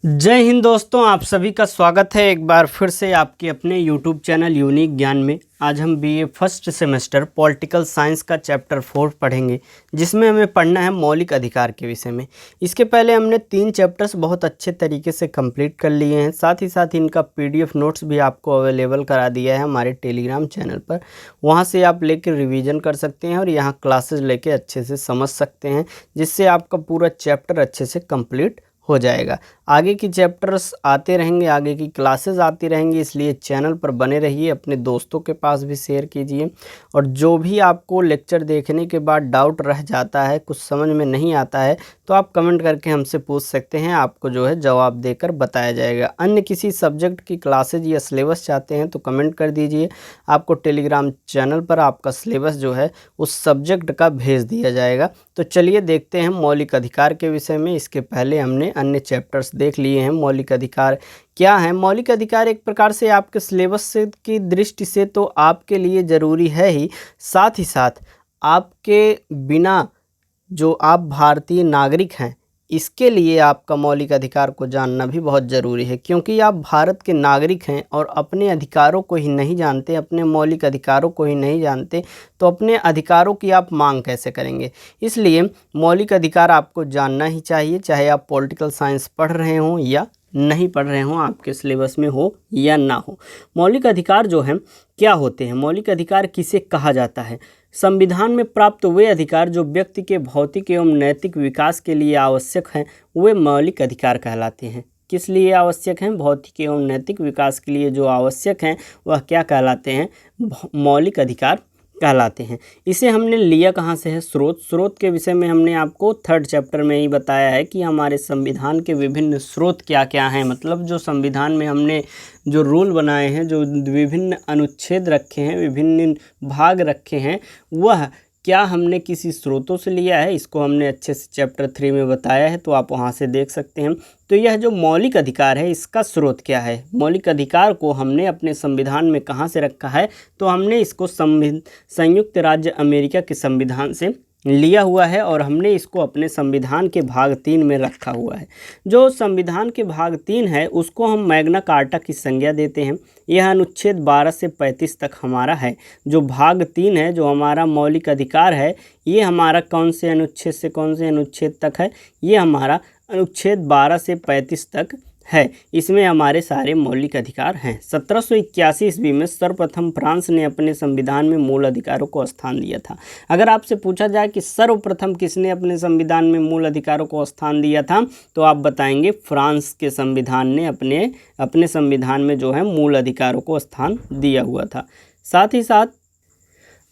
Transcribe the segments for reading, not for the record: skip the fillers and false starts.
जय हिंद दोस्तों, आप सभी का स्वागत है एक बार फिर से आपके अपने यूट्यूब चैनल यूनिक ज्ञान में। आज हम BA first semester political science का चैप्टर 4 पढ़ेंगे, जिसमें हमें पढ़ना है मौलिक अधिकार के विषय में। इसके पहले हमने 3 चैप्टर्स बहुत अच्छे तरीके से कंप्लीट कर लिए हैं। साथ ही साथ इनका पीडीएफ नोट्स भी आपको अवेलेबल करा दिया है हमारे टेलीग्राम चैनल पर। वहाँ से आप लेकर रिवीजन कर सकते हैं और यहाँ क्लासेस लेके अच्छे से समझ सकते हैं, जिससे आपका पूरा चैप्टर अच्छे से कंप्लीट हो जाएगा। आगे की चैप्टर्स आते रहेंगे, आगे की क्लासेस आती रहेंगी, इसलिए चैनल पर बने रहिए, अपने दोस्तों के पास भी शेयर कीजिए। और जो भी आपको लेक्चर देखने के बाद डाउट रह जाता है, कुछ समझ में नहीं आता है, तो आप कमेंट करके हमसे पूछ सकते हैं, आपको जो है जवाब देकर बताया जाएगा। अन्य किसी सब्जेक्ट की क्लासेज या सिलेबस चाहते हैं तो कमेंट कर दीजिए, आपको टेलीग्राम चैनल पर आपका सिलेबस जो है उस सब्जेक्ट का भेज दिया जाएगा। तो चलिए देखते हैं मौलिक अधिकार के विषय में। इसके पहले हमने अन्य चैप्टर्स देख लिए हैं। मौलिक अधिकार क्या है? मौलिक अधिकार एक प्रकार से आपके सिलेबस से की दृष्टि से तो आपके लिए ज़रूरी है ही, साथ ही साथ आपके बिना जो आप भारतीय नागरिक हैं, इसके लिए आपका मौलिक अधिकार को जानना भी बहुत ज़रूरी है, क्योंकि आप भारत के नागरिक हैं और अपने अधिकारों को ही नहीं जानते, अपने मौलिक अधिकारों को ही नहीं जानते, तो अपने अधिकारों की आप मांग कैसे करेंगे। इसलिए मौलिक अधिकार आपको जानना ही चाहिए, चाहे आप पॉलिटिकल साइंस पढ़ रहे हों या नहीं पढ़ रहे हों, आपके सिलेबस में हो या ना हो। मौलिक अधिकार जो हैं क्या होते हैं? मौलिक अधिकार किसे कहा जाता है? संविधान में प्राप्त वे अधिकार जो व्यक्ति के भौतिक एवं नैतिक विकास के लिए आवश्यक हैं, वे मौलिक अधिकार कहलाते हैं। किस लिए आवश्यक हैं? भौतिक एवं नैतिक विकास के लिए जो आवश्यक हैं वह क्या कहलाते हैं? मौलिक अधिकार कहलाते हैं। इसे हमने लिया कहाँ से है? स्रोत के विषय में हमने आपको 3rd चैप्टर में ही बताया है कि हमारे संविधान के विभिन्न स्रोत क्या क्या हैं। मतलब जो संविधान में हमने जो रूल बनाए हैं, जो विभिन्न अनुच्छेद रखे हैं, विभिन्न भाग रखे हैं, वह क्या हमने किसी स्रोतों से लिया है, इसको हमने अच्छे से चैप्टर 3 में बताया है, तो आप वहाँ से देख सकते हैं। तो यह जो मौलिक अधिकार है, इसका स्रोत क्या है? मौलिक अधिकार को हमने अपने संविधान में कहाँ से रखा है? तो हमने इसको संयुक्त राज्य अमेरिका के संविधान से लिया हुआ है और हमने इसको अपने संविधान के भाग 3 में रखा हुआ है। जो संविधान के भाग 3 है उसको हम मैग्ना कार्टा की संज्ञा देते हैं। यह अनुच्छेद 12 से 35 तक हमारा है। जो भाग 3 है, जो हमारा मौलिक अधिकार है, ये हमारा कौन से अनुच्छेद से कौन से अनुच्छेद तक है? ये हमारा अनुच्छेद 12 से 35 तक है। इसमें हमारे सारे मौलिक अधिकार हैं। 1781 ईस्वी में सर्वप्रथम फ्रांस ने अपने संविधान में मूल अधिकारों को स्थान दिया था। अगर आपसे पूछा जाए कि सर्वप्रथम किसने अपने संविधान में मूल अधिकारों को स्थान दिया था, तो आप बताएंगे फ्रांस के संविधान ने अपने संविधान में जो है मूल अधिकारों को स्थान दिया हुआ था। साथ ही साथ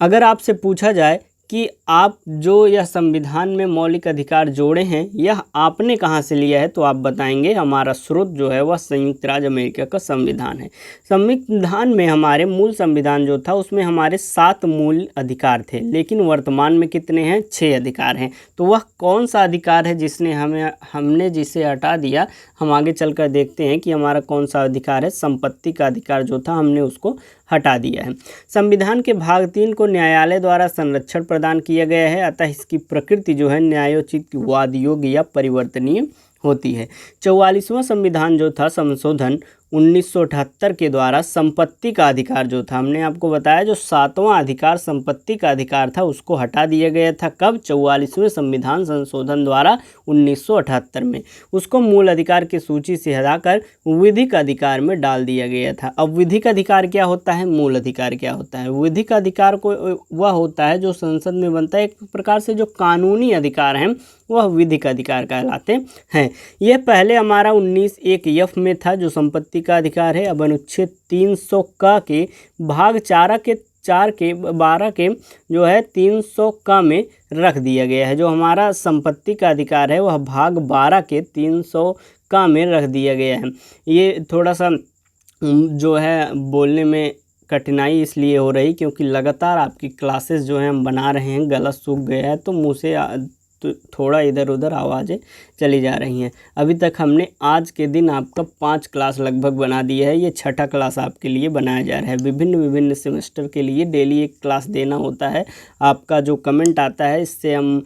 अगर आपसे पूछा जाए कि आप जो यह संविधान में मौलिक अधिकार जोड़े हैं, यह आपने कहाँ से लिया है, तो आप बताएंगे हमारा स्रोत जो है वह संयुक्त राज्य अमेरिका का संविधान है। संविधान में हमारे मूल संविधान जो था उसमें हमारे 7 मूल अधिकार थे, लेकिन वर्तमान में कितने हैं? 6 अधिकार हैं। तो वह कौन सा अधिकार है जिसने हमने जिसे हटा दिया? हम आगे चलकर देखते हैं कि हमारा कौन सा अधिकार है। संपत्ति का अधिकार जो था हमने उसको हटा दिया है। संविधान के भाग 3 को न्यायालय द्वारा संरक्षण प्रदान किया गया है, अतः इसकी प्रकृति जो है न्यायोचित, वाद योग्य या परिवर्तनीय होती है। 44वां संविधान जो था संशोधन 1978 के द्वारा संपत्ति का अधिकार जो था, हमने आपको बताया जो 7वां अधिकार संपत्ति का अधिकार था उसको हटा दिया गया था। कब? 44वें संविधान संशोधन द्वारा 1978 में। उसको मूल अधिकार की सूची से हटाकर विधिक अधिकार में डाल दिया गया था। अब विधिक अधिकार क्या होता है, मूल अधिकार क्या होता है? विधिक अधिकार को वह होता है जो संसद में बनता है। एक प्रकार से जो कानूनी अधिकार हैं वह विधिक अधिकार कहलाते हैं। यह पहले हमारा 19(1)(f) में था जो संपत्ति का अधिकार है। अब अनुच्छेद 300 क के भाग 4 के 12 के जो है 300 क में रख दिया गया है। जो हमारा संपत्ति का अधिकार है वह भाग 12 के 300 क में रख दिया गया है। ये थोड़ा सा जो है बोलने में कठिनाई इसलिए हो रही क्योंकि लगातार आपकी क्लासेस जो है हम बना रहे हैं, गला सूख गया है तो मुँह से तो थोड़ा इधर उधर आवाज़ें चली जा रही हैं। अभी तक हमने आज के दिन आपका 5 क्लास लगभग बना दिया है। ये 6ठा क्लास आपके लिए बनाया जा रहा है। विभिन्न सेमेस्टर के लिए डेली एक क्लास देना होता है। आपका जो कमेंट आता है इससे हम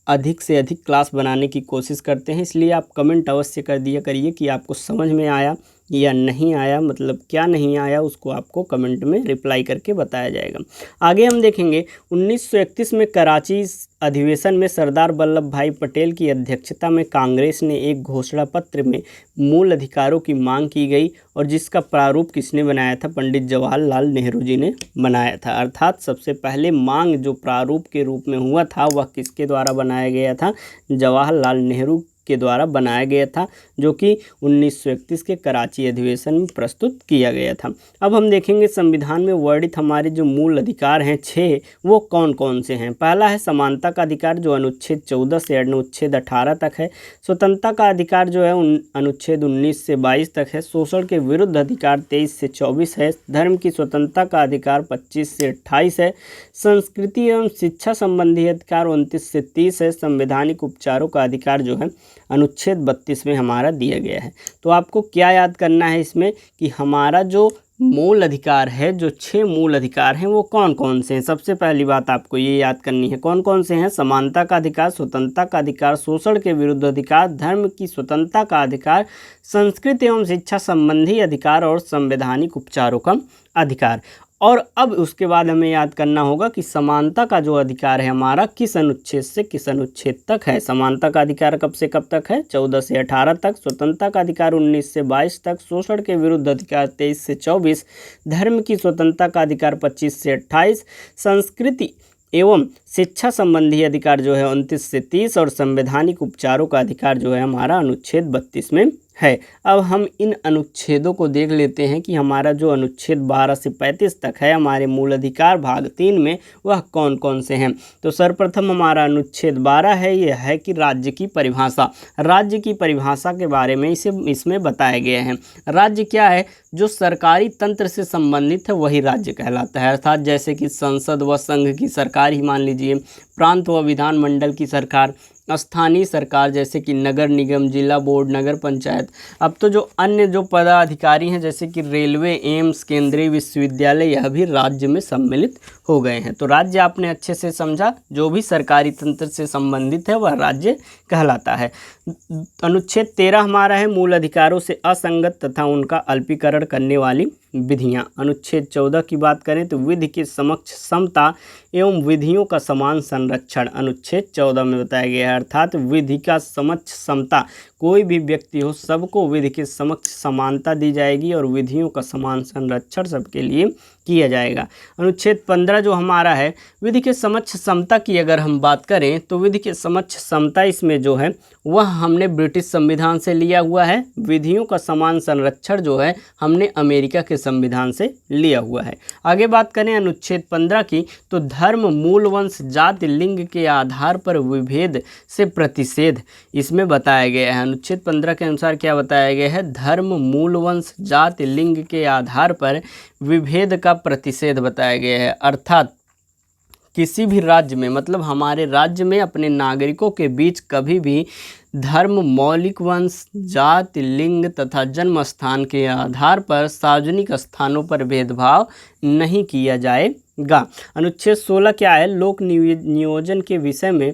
अधिक से अधिक क्लास बनाने की कोशिश करते हैं, इसलिए आप कमेंट अवश्य कर दिया करिए कि आपको समझ में आया या नहीं आया, मतलब क्या नहीं आया उसको आपको कमेंट में रिप्लाई करके बताया जाएगा। आगे हम देखेंगे 1931 में कराची अधिवेशन में सरदार वल्लभ भाई पटेल की अध्यक्षता में कांग्रेस ने एक घोषणा पत्र में मूल अधिकारों की मांग की गई और जिसका प्रारूप किसने बनाया था? पंडित जवाहरलाल नेहरू जी ने बनाया था। अर्थात सबसे पहले मांग जो प्रारूप के रूप में हुआ था वह किसके द्वारा बनाया गया था? जवाहरलाल नेहरू के द्वारा बनाया गया था, जो कि 1931 के कराची अधिवेशन में प्रस्तुत किया गया था। अब हम देखेंगे संविधान में वर्णित हमारे जो मूल अधिकार हैं 6, वो कौन कौन से हैं। पहला है समानता का अधिकार जो अनुच्छेद 14 से अनुच्छेद 18 तक है। स्वतंत्रता का अधिकार जो है अनुच्छेद 19 से 22 तक है। शोषण के विरुद्ध अधिकार 23 से 24 है। धर्म की स्वतंत्रता का अधिकार 25 से 28 है। संस्कृति एवं शिक्षा संबंधी अधिकार 29 से 30 है। संवैधानिक उपचारों का अधिकार जो है अनुच्छेद 32 में हमारा दिया गया है। तो आपको क्या याद करना है इसमें कि हमारा जो मूल अधिकार है, जो 6 मूल अधिकार हैं वो कौन कौन से हैं। सबसे पहली बात आपको ये याद करनी है कौन कौन से हैं। समानता का अधिकार, स्वतंत्रता का अधिकार, शोषण के विरुद्ध अधिकार, धर्म की स्वतंत्रता का अधिकार, संस्कृति एवं शिक्षा संबंधी अधिकार और संवैधानिक उपचारों का अधिकार। और अब उसके बाद हमें याद करना होगा कि समानता का जो अधिकार है हमारा किस अनुच्छेद से किस अनुच्छेद तक है। समानता का अधिकार कब से कब तक है? 14 से 18 तक। स्वतंत्रता का अधिकार 19 से 22 तक। शोषण के विरुद्ध अधिकार 23 से 24। धर्म की स्वतंत्रता का अधिकार 25 से 28। संस्कृति एवं शिक्षा संबंधी अधिकार जो है 29 से 30 और संवैधानिक उपचारों का अधिकार जो है हमारा अनुच्छेद 32 में है। अब हम इन अनुच्छेदों को देख लेते हैं कि हमारा जो अनुच्छेद 12 से 35 तक है हमारे मूल अधिकार भाग 3 में वह कौन कौन से हैं। तो सर्वप्रथम हमारा अनुच्छेद 12 है, यह है कि राज्य की परिभाषा। राज्य की परिभाषा के बारे में इसमें बताया गया है। राज्य क्या है? जो सरकारी तंत्र से संबंधित है वही राज्य कहलाता है। अर्थात जैसे कि संसद व संघ की सरकार ही मान लीजिए, प्रांत व विधानमंडल की सरकार, स्थानीय सरकार जैसे कि नगर निगम, जिला बोर्ड, नगर पंचायत। अब तो जो अन्य जो पदाधिकारी हैं जैसे कि रेलवे, एम्स, केंद्रीय विश्वविद्यालय, यह भी राज्य में सम्मिलित हो गए हैं। तो राज्य आपने अच्छे से समझा, जो भी सरकारी तंत्र से संबंधित है वह राज्य कहलाता है। अनुच्छेद 13 हमारा है मूल अधिकारों से असंगत तथा उनका अल्पीकरण करने वाली विधियां। अनुच्छेद 14 की बात करें तो विधि के समक्ष समता एवं विधियों का समान संरक्षण अनुच्छेद 14 में बताया गया है। अर्थात विधि का समक्ष समता, कोई भी व्यक्ति हो सबको विधि के समक्ष समानता दी जाएगी और विधियों का समान संरक्षण सबके लिए किया जाएगा। अनुच्छेद 15 जो हमारा है विधि के समक्ष समता की अगर हम बात करें तो विधि के समक्ष समता इसमें जो है वह हमने ब्रिटिश संविधान से लिया हुआ है। विधियों का समान संरक्षण जो है हमने अमेरिका के संविधान से लिया हुआ है। आगे बात करें अनुच्छेद 15 की तो धर्म, मूल, वंश, जाति, लिंग के आधार पर विभेद से प्रतिषेध इसमें बताया गया है। अनुच्छेद 15 के अनुसार क्या बताया गया है? धर्म, मूल, वंश, जाति, लिंग के आधार पर विभेद का प्रतिषेध बताया गया है। अर्थात किसी भी राज्य में, मतलब हमारे राज्य में अपने नागरिकों के बीच कभी भी धर्म, मौलिक, वंश, जाति, लिंग तथा जन्म स्थान के आधार पर सार्वजनिक स्थानों पर भेदभाव नहीं किया जाएगा। अनुच्छेद 16 क्या है? लोक नियोजन के विषय में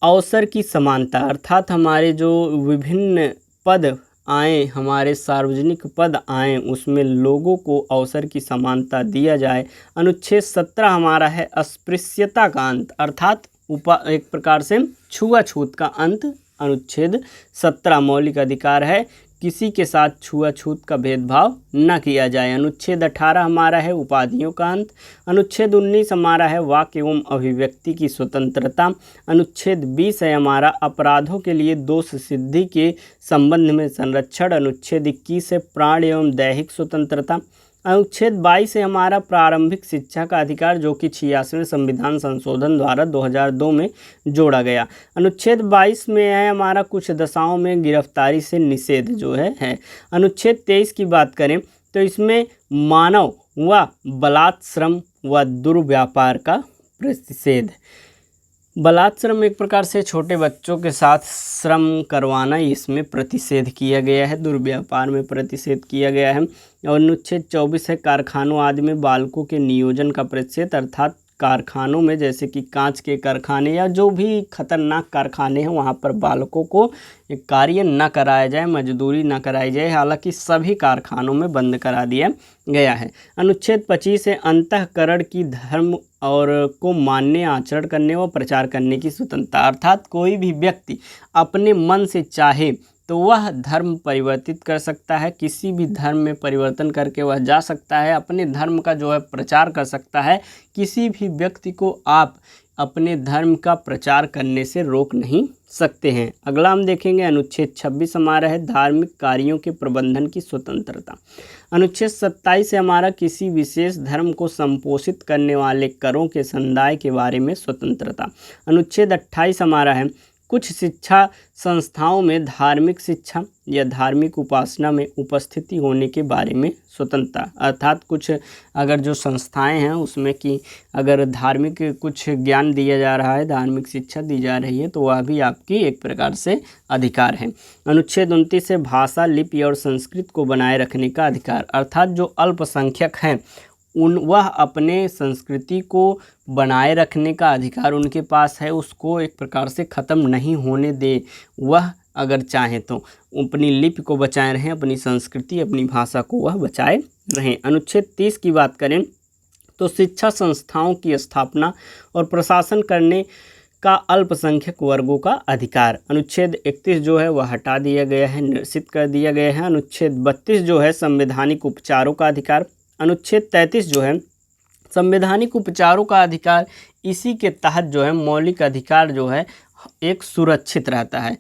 अवसर की समानता। अर्थात हमारे जो विभिन्न पद आए, हमारे सार्वजनिक पद आए, उसमें लोगों को अवसर की समानता दिया जाए। अनुच्छेद 17 हमारा है अस्पृश्यता का अंत, अर्थात एक प्रकार से छुआछूत का अंत। अनुच्छेद 17 मौलिक अधिकार है, किसी के साथ छुआछूत का भेदभाव न किया जाए। अनुच्छेद 18 हमारा है उपाधियों का अंत। अनुच्छेद 19 हमारा है वाक एवं अभिव्यक्ति की स्वतंत्रता। अनुच्छेद 20 है हमारा अपराधों के लिए दोष सिद्धि के संबंध में संरक्षण। अनुच्छेद 21 है प्राण एवं दैहिक स्वतंत्रता। अनुच्छेद 22 है हमारा प्रारंभिक शिक्षा का अधिकार, जो कि 86वें संविधान संशोधन द्वारा 2002 में जोड़ा गया। अनुच्छेद 22 में है हमारा कुछ दशाओं में गिरफ्तारी से निषेध जो है। अनुच्छेद 23 की बात करें तो इसमें मानव व बलात्श्रम व दुर्व्यापार का प्रतिषेध। बलात्श्रम एक प्रकार से छोटे बच्चों के साथ श्रम करवाना, इसमें प्रतिषेध किया गया है। दुर्व्यापार में प्रतिषेध किया गया है। और अनुच्छेद 24 है कारखानों आदि में बालकों के नियोजन का प्रतिषेध। अर्थात कारखानों में, जैसे कि कांच के कारखाने या जो भी खतरनाक कारखाने हैं वहाँ पर बालकों को कार्य न कराया जाए, मजदूरी न कराई जाए। हालांकि सभी कारखानों में बंद करा दिया गया है। अनुच्छेद 25 है अंतःकरण की धर्म और को मानने, आचरण करने व प्रचार करने की स्वतंत्रता। अर्थात कोई भी व्यक्ति अपने मन से चाहे तो वह धर्म परिवर्तित कर सकता है, किसी भी धर्म में परिवर्तन करके वह जा सकता है, अपने धर्म का जो है प्रचार कर सकता है। किसी भी व्यक्ति को आप अपने धर्म का प्रचार करने से रोक नहीं सकते हैं। अगला हम देखेंगे अनुच्छेद 26 हमारा है धार्मिक कार्यों के प्रबंधन की स्वतंत्रता। अनुच्छेद 27 से हमारा किसी विशेष धर्म को संपोषित करने वाले करों के समुदाय के बारे में स्वतंत्रता। अनुच्छेद 28 हमारा है कुछ शिक्षा संस्थाओं में धार्मिक शिक्षा या धार्मिक उपासना में उपस्थिति होने के बारे में स्वतंत्रता। अर्थात कुछ अगर जो संस्थाएं हैं उसमें कि अगर धार्मिक कुछ ज्ञान दिया जा रहा है, धार्मिक शिक्षा दी जा रही है, तो वह भी आपकी एक प्रकार से अधिकार है। अनुच्छेद 29 से भाषा, लिपि और संस्कृत को बनाए रखने का अधिकार। अर्थात जो अल्पसंख्यक हैं वह अपने संस्कृति को बनाए रखने का अधिकार उनके पास है, उसको एक प्रकार से ख़त्म नहीं होने दे। वह अगर चाहें तो अपनी लिपि को बचाए रहें, अपनी संस्कृति, अपनी भाषा को वह बचाए रहें। अनुच्छेद 30 की बात करें तो शिक्षा संस्थाओं की स्थापना और प्रशासन करने का अल्पसंख्यक वर्गों का अधिकार। अनुच्छेद 31 जो है वह हटा दिया गया है, निरसित कर दिया गया है। अनुच्छेद 32 जो है संवैधानिक उपचारों का अधिकार। अनुच्छेद 33 जो है संवैधानिक उपचारों का अधिकार, इसी के तहत जो है मौलिक अधिकार जो है एक सुरक्षित रहता है।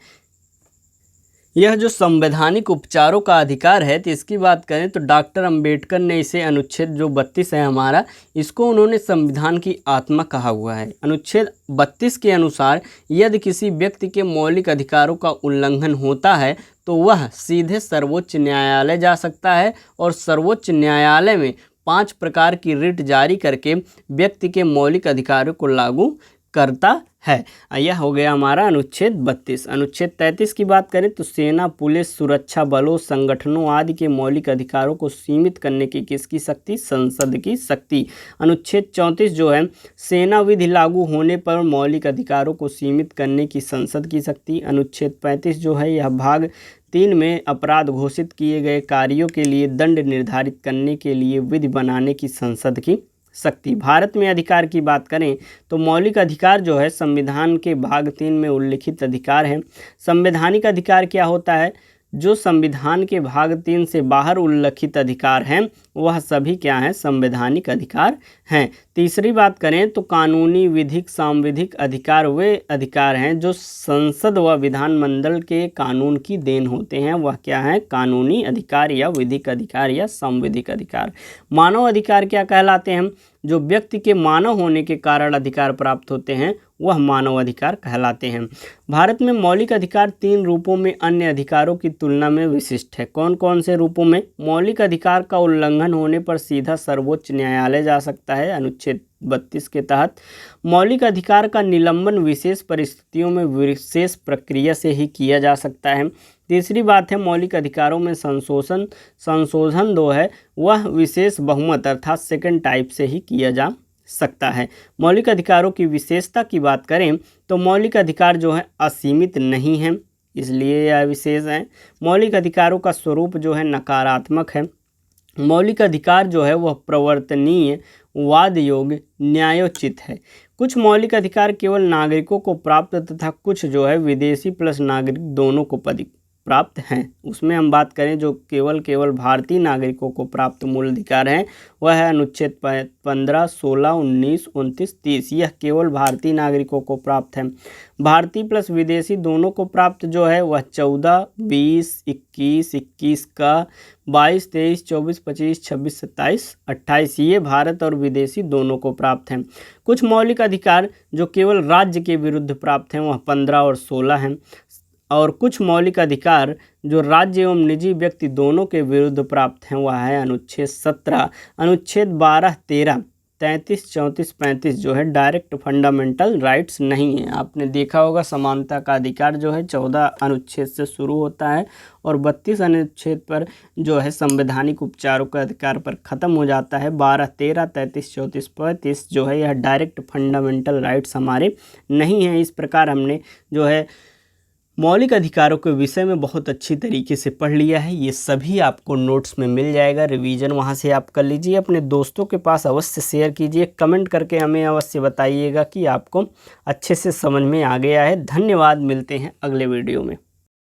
यह जो संवैधानिक उपचारों का अधिकार है तो इसकी बात करें तो डॉक्टर अंबेडकर ने इसे अनुच्छेद जो 32 है हमारा, इसको उन्होंने संविधान की आत्मा कहा हुआ है। अनुच्छेद 32 के अनुसार यदि किसी व्यक्ति के मौलिक अधिकारों का उल्लंघन होता है तो वह सीधे सर्वोच्च न्यायालय जा सकता है और सर्वोच्च न्यायालय में 5 प्रकार की रिट जारी करके व्यक्ति के मौलिक अधिकारों को लागू करता है। यह हो गया हमारा अनुच्छेद 32। अनुच्छेद 33 की बात करें तो सेना, पुलिस, सुरक्षा बलों, संगठनों आदि के मौलिक अधिकारों को सीमित करने की किसकी शक्ति? संसद की शक्ति। अनुच्छेद 34 जो है सेना विधि लागू होने पर मौलिक अधिकारों को सीमित करने की संसद की शक्ति। अनुच्छेद 35 जो है यह भाग 3 में अपराध घोषित किए गए कार्यों के लिए दंड निर्धारित करने के लिए विधि बनाने की संसद की शक्ति। भारत में अधिकार की बात करें तो मौलिक अधिकार जो है संविधान के भाग 3 में उल्लिखित अधिकार है। संवैधानिक अधिकार क्या होता है? जो संविधान के भाग 3 से बाहर उल्लिखित अधिकार हैं वह सभी क्या हैं? संवैधानिक अधिकार हैं। तीसरी बात करें तो कानूनी, विधिक, सांविधिक अधिकार वे अधिकार हैं जो संसद व विधानमंडल के कानून की देन होते हैं। वह क्या है? कानूनी अधिकार या विधिक अधिकार या सांविधिक अधिकार। मानव अधिकार क्या कहलाते हैं? जो व्यक्ति के मानव होने के कारण अधिकार प्राप्त होते हैं वह मानव अधिकार कहलाते हैं। भारत में मौलिक अधिकार 3 रूपों में अन्य अधिकारों की तुलना में विशिष्ट है। कौन कौन से रूपों में? मौलिक अधिकार का उल्लंघन होने पर सीधा सर्वोच्च न्यायालय जा सकता है अनुच्छेद 32 के तहत। मौलिक अधिकार का निलंबन विशेष परिस्थितियों में विशेष प्रक्रिया से ही किया जा सकता है। तीसरी बात है मौलिक अधिकारों में संशोधन जो है वह विशेष बहुमत अर्थात सेकंड टाइप से ही किया जा सकता है। मौलिक अधिकारों की विशेषता की बात करें तो मौलिक अधिकार जो है असीमित नहीं है, इसलिए यह विशेष है। मौलिक अधिकारों का स्वरूप जो है नकारात्मक है। मौलिक अधिकार जो है वह प्रवर्तनीय, वाद योग्य, न्यायोचित है। कुछ मौलिक अधिकार केवल नागरिकों को प्राप्त तथा कुछ जो है विदेशी प्लस नागरिक दोनों को प्राप्त हैं। उसमें हम बात करें जो केवल भारतीय नागरिकों को प्राप्त मूल अधिकार हैं वह है अनुच्छेद 15, 16, 19, 29, 30। यह केवल भारतीय नागरिकों को प्राप्त है। भारतीय प्लस विदेशी दोनों को प्राप्त जो है वह 14, 20, 21, 21 का 22, 23, 24, 25, 26, 27, 28 ये भारत और विदेशी दोनों को प्राप्त हैं। कुछ मौलिक अधिकार जो केवल राज्य के विरुद्ध प्राप्त हैं वह 15 और 16 हैं और कुछ मौलिक अधिकार जो राज्य एवं निजी व्यक्ति दोनों के विरुद्ध प्राप्त हैं वह है अनुच्छेद 17। अनुच्छेद 12, 13 33, 34, 35 जो है डायरेक्ट फंडामेंटल राइट्स नहीं है। आपने देखा होगा समानता का अधिकार जो है 14 अनुच्छेद से शुरू होता है और 32 अनुच्छेद पर जो है संवैधानिक उपचारों के अधिकार पर ख़त्म हो जाता है। 12, 13, 33, 34, 35 जो है यह डायरेक्ट फंडामेंटल राइट्स हमारे नहीं हैं। इस प्रकार हमने जो है मौलिक अधिकारों के विषय में बहुत अच्छी तरीके से पढ़ लिया है। ये सभी आपको नोट्स में मिल जाएगा, रिवीजन वहाँ से आप कर लीजिए। अपने दोस्तों के पास अवश्य शेयर कीजिए, कमेंट करके हमें अवश्य बताइएगा कि आपको अच्छे से समझ में आ गया है। धन्यवाद, मिलते हैं अगले वीडियो में।